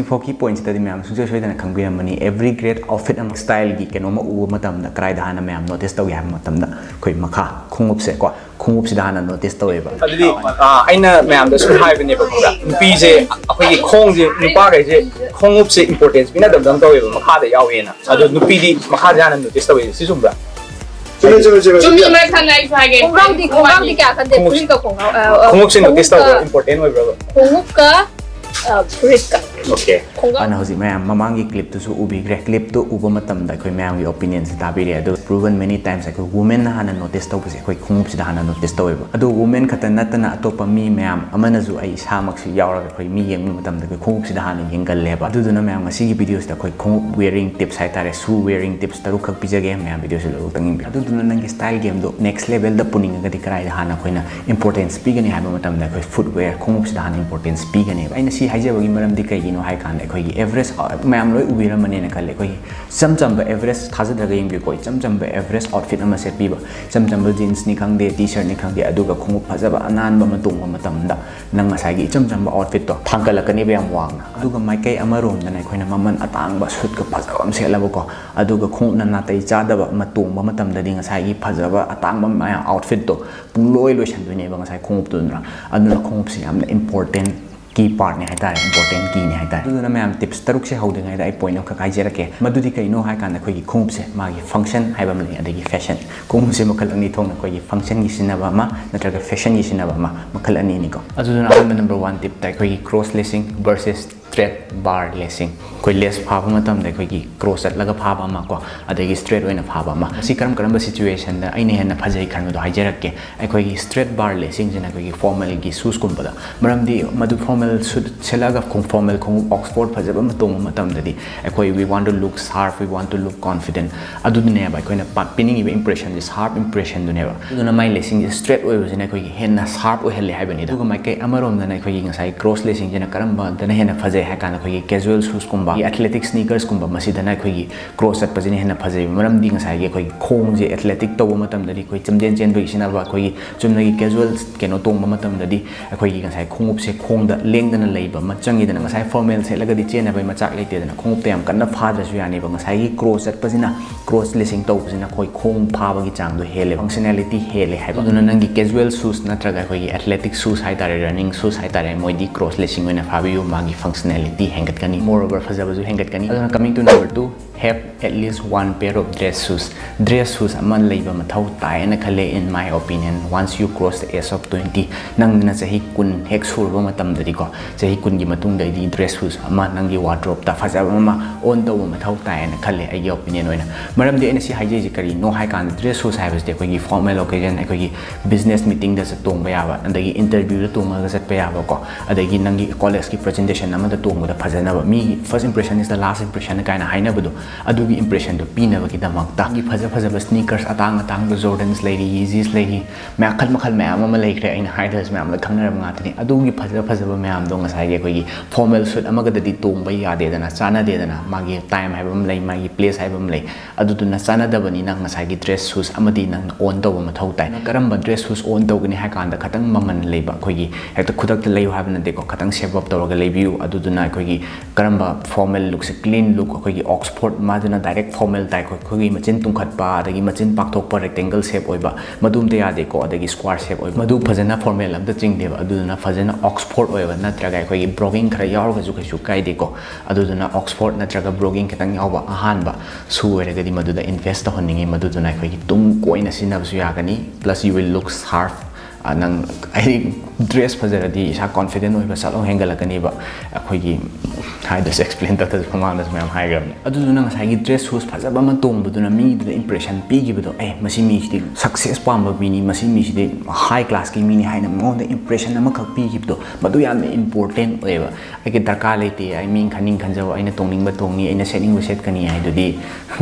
फोकी points तदी ma'am सुजे सोइदना खंगबिरमनी एवरी ग्रेट आउटफिट अम स्टाइल की केनोमा उ मतमदा कराइदा हाना मैम नोटिस तौ या मतमदा खोइ मखा खुंगुप से को खुंगुप सिदा हाना नोटिस तौएबा अदुदी आइना मैम द सुन हाइबने बखरा नुपी जे अखोगी खोंग जे नुपा गे जे खुंगुप से इंपोर्टेंस बिना दम तौएबा मखा दे यावेना अदु नुपी दी मखा जाना नोटिस तौए सि सुमब्रा चुमी मैं खानाई फागे खोंगाव दी क्या खंदे पुरी का खुंगुप से नोटिस तौए इंपोर्टेंट होय ब्रो खोंगुप का पुरी का ओके अना हजि मैम ममांगी क्लिप तो उबिग्रे क्लिप तो उब मतमदा खoi मैम की ओपिनियन से ताबिरे अदो प्रूवन मेनी टाइम्स खoi वुमेन हाना नोटिस तौबसे खoi खुंगुप सिदा हाना नोटिस तौएबा अदो वुमेन खतन नतना अतोप मी मैम अमनजु आई सामक सि यावरा खoi मी येंग मतमदा खoi खुंगुप सिदा हाना येंगल्लेबा अदुदुना मैम मसिगी वीडियोस दा खoi खुंगुप वेयरिंग टिप्स हाय तारे शू वेयरिंग टिप्स तारु खक पिजगे मैम वीडियो से लो तंगिंग अदुदुना नंगी स्टाइल गेम दो नेक्स्ट लेवल दा पुनिंग गदि कराइ हाना khoina इंपोर्टेंस पीगनी हाबा मतमदा खoi फुटवेयर खुंगुप सिदा हाना इंपोर्टेंस पीगनी आइना सि हाइजेबगी मरमदि कइगिनो हाय कान खoi एवरेज मैम लोई उबिरमने न खले खoi चमचम एवरेज थाजदगा यंग कोई चमचम एवरेज आउटफिट अमा सेट पीबा चमचम जीन्स नि खंगदे टी शर्ट नि खंगदे अदुगा खुंगु फजबा अनान बम तुंग मतमदा नंग मसागी चमचम आउटफिट तो थांगलकनी बेम वांगना अदुगा माइकै अमरोम दना खोइना ममन अतांगबा सूट का फजबा अम सेलबको अदुगा खुंगना नातै चादबा मतुंग मतमददि ngसागी फजबा अतांगबा माया आउटफिट तो पुंगलोय लोइसनदुने बा ngसाई खुंगुप तुनरा अदुना खुंगुप से यामना इंपोर्टेंट की पार्ट ने हाइता इंपोर्टेंट की ने हाइता अदुना मैम टिप्स तरुक से हौदंगाइदा आई पॉइंट ऑफ काई जेरके मदुदि कइनो हाय कान खोइ खुंगुप से मागी फंक्शन हाइबम ले अदगी फैशन खुंगुप से मखल अनि थोंग खोइ फंक्शन की सिनबा मा नत्रगा फैशन की सिनबा मा मखल अनि नि को अदुना नंबर 1 टिप ताइ खोइ क्रॉस लेसिंग वर्सेस स्ट्रेट बार लेसिंग कोई लेस फाबा मतम दे खोइ क्रॉस चटलगा फाबा मा को अदगी स्ट्रेट ओइना फाबा मा सि करम सिचुएशन दा आइने हेना फजै खनदो हाइजेरके आई खोइ स्ट्रेट बार लेसिंग जेना खोइ फॉर्मल की शूज कुंबदा मरमदि मदु फॉर्मल शूज सेलागा फॉर्मल खुंग ऑक्सफोर्ड फजबा मतोंग मतम ददी I we want to look sharp we want to look confident अदुने बा खोइना पिनिंग इंप्रेशन जे शार्प इंप्रेशन दुने बा अदुना माइ लेसिंग स्ट्रेट ओइबसिना खोइ हेना शार्प ओइहले हाइबनि दुगा माइ कै अमरोम दना खोइ ngसाई क्रॉस लेसिंग जेना करम दना हेना फजै हाय कान खोइ कैजुअल शूज कुंबा एथलेटिक स्नीकर्स कुंबा मसिदना खोइ क्रॉस चट पजिने हेना फजै मरमदि ngसाई गे खोइ खोंग जे एथलेटिक तव मतम ददी खोइ चमजेन चेन बगि सिना बा खोइ चुमनगी कैजुअल केनो तोंग मतम ददी खोइ ngसाई खोंगुप से खोंग दा लेंगदना लेबा मचंगीदना ngसाई फॉर्मल सेलगदि चेन बाय मचाक लेतेदना खोंगुप ते याम कन्ना फादरसु यानी बा ngसाई गी क्रॉस चट पजिना क्रॉस लेसिंग तौबसिना खोइ खोंग फाबगी चांग दो हेले फंक्शनैलिटी हेले हाइबा अदुना नंगी कैजुअल शूज नत्रगा खोइ एथलेटिक शूज हाय तारे रनिंग शूज हाय तारे मोइदी क्रॉस लेसिंग ओइना फाबियो मागी फंक्शनैलिटी हेंगत कनी मोर ओवर फजबजु हेंगत कनी अदुना coming to number 2 have at least one pair of dress shoes aman leiba mathau tai na khale in my opinion once you cross the age of 20 nang na chahi kun hek surba matam dadi ko chahi kun gi matung dai di dress shoes ama nang gi wardrobe ta fajaba ma on do mathau tai na khale ai gi opinion oina maram de ina si haije ji kari no hai kan dress shoes hai bas de ko gi formal occasion ai ko gi business meeting da sa tong ba ya ba andagi interview da tong ga sat pa ya ba ko adagi nang gi college ki presentation ama da tong da fajana ba mi first impression is the last impression kind of haina badu अदुगी impression तो पीनबा की दमकता की फजा फजब sneakers अतांग अतांग जॉर्डन्स लेरी यीजीस लेरी मखल मखल मैम अमा लेखरे इन हाइडर्स मैम ला खंगरब गातनी अदुगी फजा फजब मैम दो ngसाई कोई फॉर्मल सूट अमगददी तोंबा यादेदना चाना देदना मागी टाइम हाइबम लै मागी प्लेस हाइबम लै अदुदुना चाना दबनी ना ngसाई की ड्रेस शूज अमदी नंग ऑन तब मथौ ताई करम ड्रेस शूज ऑन तौगनी हाइ कांदा खतंग ममन लेबा खोगी हेक्ट खुदक लैयो हाबन देखो खतंग शेप अप तौरगा लेबियु अदुदुना खोगी करम फॉर्मल लुक से क्लीन लुक खोगी ऑक्सफोर्ड मादुना डायरेक्ट फॉर्मल ताई खोगी मचिन तुंखटपा अदगी मचिन पाकथोकपा रेक्टेंगल शेप ओइबा मदुम ते यादे को अदगी square shape ओइबा मदु फजना formal अमदा चिंगदेबा अदुदुना फजना Oxford ओइबा नत्रगा खोगी broguing खरा यावगजु कइसु काइदे को अदुदुना ऑक्सफोर्ड नत्रगा ब्रोगिंग खतंग यावबा अहानबा सु ओइरगदी मदुदा इन्वेस्ट तहनिंगे मदुदुना खोगी तुम कोइना सिनबसु यागनी plus you will look sharp नंग आई ड्रेस फजरदी इसा कॉन्फिडेंट ओइबा सालो हेंगलकनीबा अखोगी हाइदस एक्सप्लेन तत फमानस मैम हाइगम अदुदुना ngसाई ड्रेस शूज फजबा म तोंबदुना मी द इंप्रेशन पीगिबदो ए मसी मी सिदि सक्सेस पाम बिनी मसी मी सिदि हाई क्लास की मीनी हाइना मोन द इंप्रेशन अमा खक पीगिबदो मदु याम इंपोर्टेंट ओइबा आइके दरकार लेते आई मीन खनिंग खंजव आइना तोंनिंगबा तोंगी आइना सेटिंग सेट कनी हाइदुदी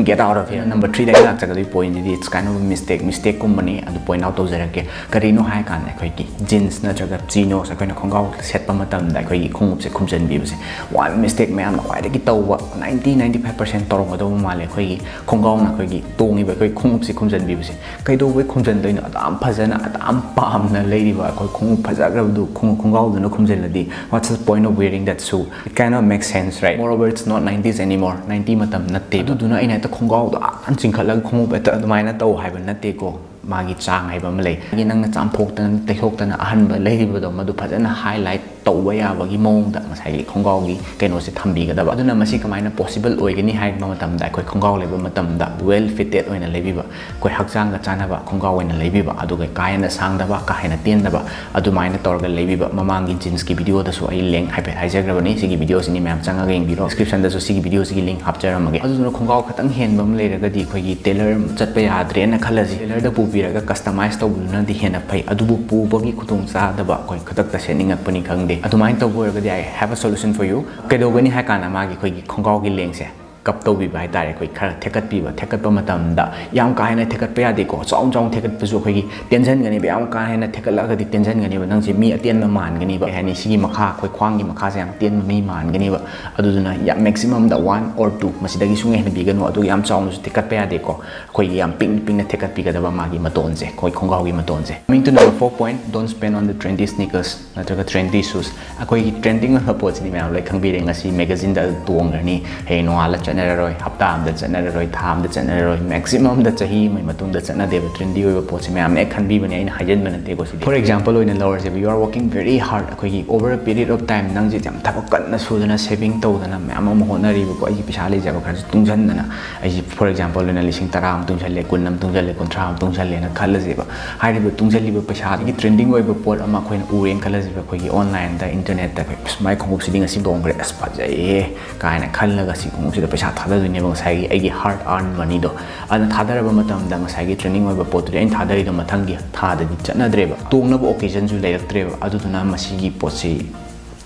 get out of here number 3 दा लाक जगदी पॉइंट दि इट्स काइंड ऑफ मिस्टेक कुंबनी अदु पॉइंट आउट तौजरके करिनो हाइ ꯀꯥꯟꯗ ꯑꯩꯈꯣꯏꯒꯤ jeans ꯅꯠꯇ꯭ꯔꯒ chinos ꯑꯩꯈꯣꯏꯅ ꯈꯣꯡꯒ꯭ꯔꯥꯎ ꯁꯦꯠꯄ ꯃꯇꯝꯗ ꯑꯩꯈꯣꯏꯒꯤ ꯈꯣꯡꯎꯞꯁꯦ ꯈꯨꯝꯖꯤꯟꯕꯤꯕꯁꯦ ꯋꯥꯟ ꯃꯤꯁꯇꯦꯛ ꯃꯌꯥꯝꯅ ꯈ꯭ꯋꯥꯏꯗꯒꯤ ꯇꯧꯕ 90-95% ꯇꯧꯔꯝꯒꯗꯧꯕ ꯃꯥꯜꯂꯦ ꯑꯩꯈꯣꯏꯒꯤ ꯈꯣꯡꯒ꯭ꯔꯥꯎꯅ ꯑꯩꯈꯣꯏꯒꯤ ꯇꯣꯡꯉꯤꯕ ꯑꯩꯈꯣꯏ ꯈꯣꯡꯎꯞꯁꯦ ꯈꯨꯝꯖꯤꯟꯕꯤꯕꯁꯦ ꯀꯩꯗꯧꯕꯩ ꯈꯨꯝꯖꯤꯟꯗꯣꯏꯅꯣ ꯑꯗꯥꯝ ꯐꯖꯅ ꯑꯗꯥꯝ ꯄꯥꯝꯅ ꯂꯩꯔꯤꯕ ꯑꯩꯈꯣꯏ ꯈꯣꯡꯎꯞ ꯐꯖꯈ꯭ꯔꯕꯗꯨ ꯈꯣꯡꯒ꯭ꯔꯥꯎꯗꯨꯅ ꯈꯨꯝꯖꯤꯜꯂꯗꯤ what's the point of wearing that shoe? It cannot make sense, right? Moreover, it's not 90s anymore. 90 matam natte. Aduduna aina ta khongaw da an chingkhalag khongup eta adumaina taw haiba natte ko. Magi chang haiba ma lei. Gi nang cham phoktan teikhoktan ahanba leiribado madu phajana highlight tawba yabagi mawngda masai khongaw gi kaino se thambigadaba. Aduna masi kamaina possible oigani haiba matamda khoi khongaw leba matamda well fitted oina lebiba. Khoi hakchang ga chanaba khongaw oina lebiba. Aduga kaina sangdaba kaina tendaba. Adumaina torga lebiba mamangi jeans ki video da so ai link haipe haijagrabani sigi video sini ma'am changa ga biro description da so sigi video sigi link hapcharamage. Aduna khongaw khatang henbam leiragadi khoi tailor chatpa yadre na khalaji. Tailor da pubiraga customize tawbuna di hena phai adubu pubagi khutung cha daba khoi khatak ta seninga pani khangde. Adumain tawboragadi I have a solution for you. Kaidogani hakana magi khoi khongaw gi link se kap to bi bai tare khoi khara thekat pi ba thekat pa matam da yam ka hena thekat pa ya de ko chong chong thekat pa so khoi tension gani ba yam ka hena thekat la ga di tension gani ba nang ji mi atien ma man gani ba hani sigi makha khoi khwang gi makha se yam tien mi man gani ba aduduna ya maximum da 1 or 2 masidagi sunge hena bi ganu adu yam chong su thekat pa ya de ko khoi yam ping ping na thekat pi ga da ba magi maton se khoi khongaw gi maton se. Coming to number 4 point, don't spend on the trendy sneakers natraga trendy shoes. Akoi gi trending ha po chini ma like khang bi re ngasi magazine da tuang gani he no ala General hapta am da general tham da general maximum da chahi mai matung da chana deba trendy oi po chime am ek khan bi bani aina hajen bana te ko si. For example in lower se you are working very hard akoi gi over a period of time nang ji jam thak kan na su dana saving to dana ma'am am ho na ri ko ai pisa le ja ko khar tung jan dana ai for example in lising tara am tung challe kun nam tung challe kontra am tung challe na khal je ba hai ri tung challi ba pisa gi trending oi ba pot ama khoi na ureng khal je ba khoi gi online da internet da mai khong si ding asi dong gre aspa jai kai na khal la ga si khong si da pisa thada दुनिया में साइगी ऐगी hard earn money दो अन थादर बा मतम दा साइगी training में पोत रे इन थादरी दो मथंगी थाद दी चना द्रेबा तोंगना बो ओकेजन जु लेरक्त्रेबा अदुना मसीगी पोसी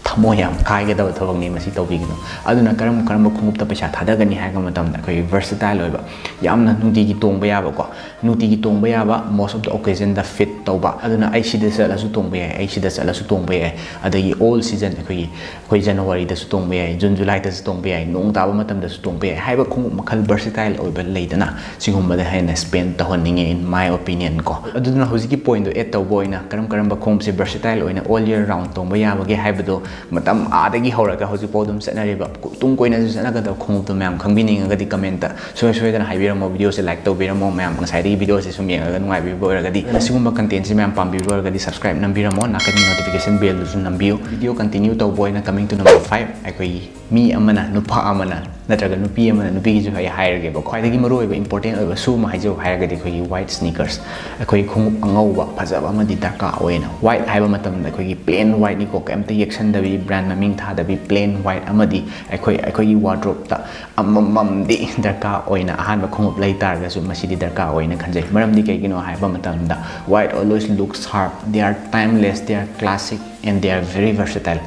थमोयाम खाइगदब थबंगनी मसी तौबिगिनो अदुना करम खुमुप पैसा थादगनी हाइगा मतमदा खै versatile ओइबा यामना नुतिगी तोंबा याबा को नुतिगी तोंबा याबा most of the occasion da fit तौबा अदुना ai sida सलासु तोंबा याय ai sida सलासु तोंबा याय अदगी all season खै जनवरी दा सु तोंबा याय जून जुलाई दा सु तोंबा याय नोंग ताबा मतम दा सु तोंबा याय हाइबा खुमुप मखल versatile ओइबा लेदना सिगुम्बा दा हाइना spend तहनिंगे in my opinion को अदुना होजिकी point दो एट तौबोइना करम खुम से versatile ओइना all year round तोंबा याबगे हाइबदो matam adagi horaga hoji podum sanariba tung koina ju sanaga da khong to ma'am khangbininga di comment ta so dana haibiramo video se like to biramo ma'am ngasai di video se sum yenga ngai bi boraga di sigumba content se ma'am pam biroga di subscribe nambiramo nakani notification bell su nambiyo video continue to boyna coming to number 5 akoi mi amana nupa amana natraga nupi amana nupi gi ju hai hairage ba khwai dagi maro ba important oiba su ma haijo hairaga di khoi white sneakers akoi khong angauba phajaba ma di darka oina white haiba matam da khoi plain white ni ko kamta yection da brand naming tha da bi plain white amadi akoi wardrobe ta amam di darka oina ahan ba khongup lai tar ga su masidi darka oina khanjai maram di kai gino haiba matam da white always looks sharp, they are timeless, they are classic and they are very versatile.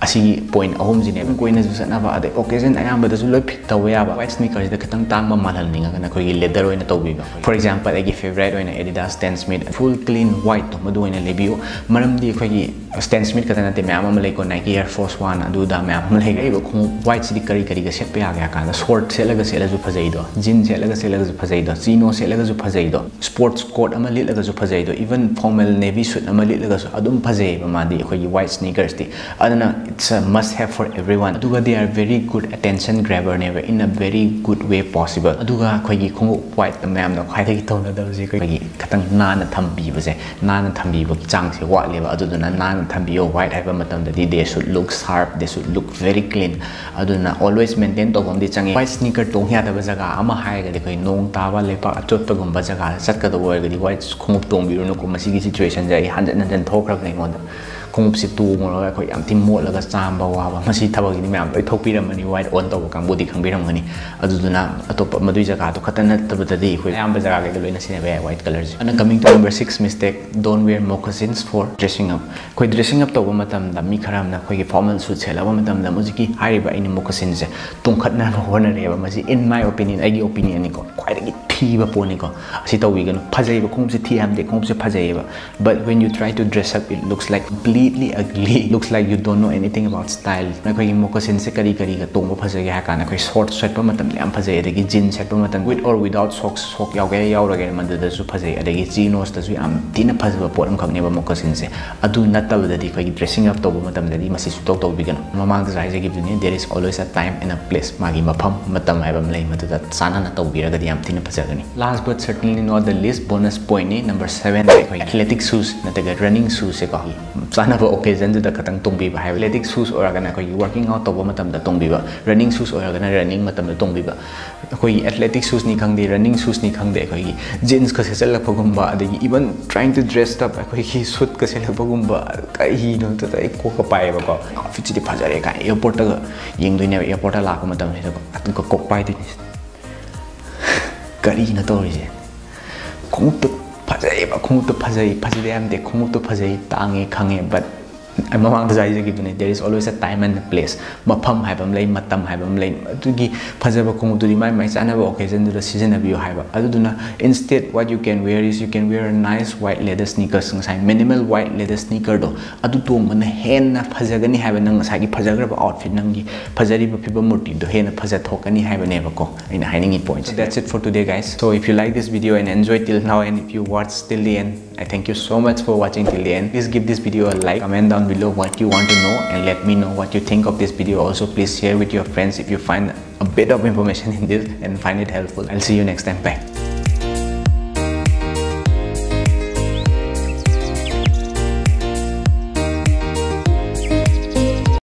Asi point ahom jine koina ju sana ba ade occasion ayam ba da loi fit tawe ya ba white sneakers da khatang tang ma malhal ninga kana koi leather oina tawbi ba for example agi favorite oina Adidas Stan Smith full clean white to madu oina lebiyo maram di koi Stan Smith katana te ma'am ma leko Nike Air Force 1 adu da ma'am ma leko ba khum white sidi kari ga set pa ya ga kana short selaga ju phajai do jean selaga ju phajai do chino selaga ju phajai do sports coat ama litlaga ju phajai do even formal navy suit ama litlaga su adum phajai ba ma di koi white sneakers di adana it's a must have for everyone. Aduga they are very good attention grabber never in a very good way possible. Aduga khoi khongu white ma'am da khai thagi tawna da ji khoi khatang nana thambi base nana thambi ba chang se wa leba aduna nana thambi yo white haiba matam da they should look sharp, they should look very clean. Aduna always maintain to bom di changi white sneaker tong ya da ba jaga ama hai ga khoi nong tawa lepa achot pa gumba jaga sat ka do wa ga di white khongu tong bi ru no ko masigi situation jai hanjan thokra ga ngon khongup si tu ngora khoi am tim mot laga chamba wa ba masi thabak ni ma'am loi thokpiramani white on to kang body khangbiramani aduduna atop madui jaga to khatana tabadadi khoi am ba jaga ga loina sine ba white color ana coming to number 6 mistake, don't wear moccasins for dressing up. Khoi dressing up to ba matam da mi kharam na khoi formal suit sela ba matam da mujiki hariba ini moccasins se tungkhatna ba hona re ba masi in my opinion agi opinion ni ko khwai thiba poni ko asi tawigano phajaiba khongse thi amde khongse phajaiba but when you try to dress up it looks like completely ugly looks like you don't know anything about style na khoi moccasin se kari kari ga tongba phajage ha kana khoi short set pa matam yam phajai adagi jeans set pa matam with or without socks sock yauge yaurage mandada su phajai adagi chinos ta su am tina phajaba pot am khagne ba moccasin se adu natabda di khoi dressing up toba matam dadi masi su tok bigano mamang da jai gi bini there is always a time and a place magi mafam matam haibam lei madu sana na tawbira ga yam tina phajagani last but certainly not the least bonus point ni number 7 khoi athletic shoes nataga running shoes se ko sana ba occasion da katang tongbi ba athletic shoes oraga na khoi working out toba matam da tongbi ba running shoes oraga na running matam da tongbi ba khoi athletic shoes ni khangde running shoes ni khangde khoi jeans ka se chalak phagumba adagi even trying to dress up khoi ki suit ka se lak phagumba kai hi no ta ai ko ka pai ba ko outfit di phajare ka airport ta yeng doi ne airport la ka matam ne ko kok pai di kari na to ri khong tu phajai ba khong tu phajai phajai am de khong tu phajai tange khange but mamang da jai gi bune there is always a time and a place mafam haibam lei matam haibam lei tugi phajaba khong tu di mai chana ba occasion du season abi haiba aduna instead what you can wear is you can wear a nice white leather sneakers sai minimal white leather sneaker do adu to man hen na phajagani haiba nang sai gi phajagra ba outfit nang gi phajari ba phiba murti do hen phaja thokani haiba ne ba ko ina haining points. So that's it for today guys. So if you like this video and enjoyed till now and if you watched till the end, I thank you so much for watching till the end. Please give this video a like, comment down below what you want to know and let me know what you think of this video. Also please share with your friends if you find a bit of information in this and find it helpful. I'll see you next time. Bye.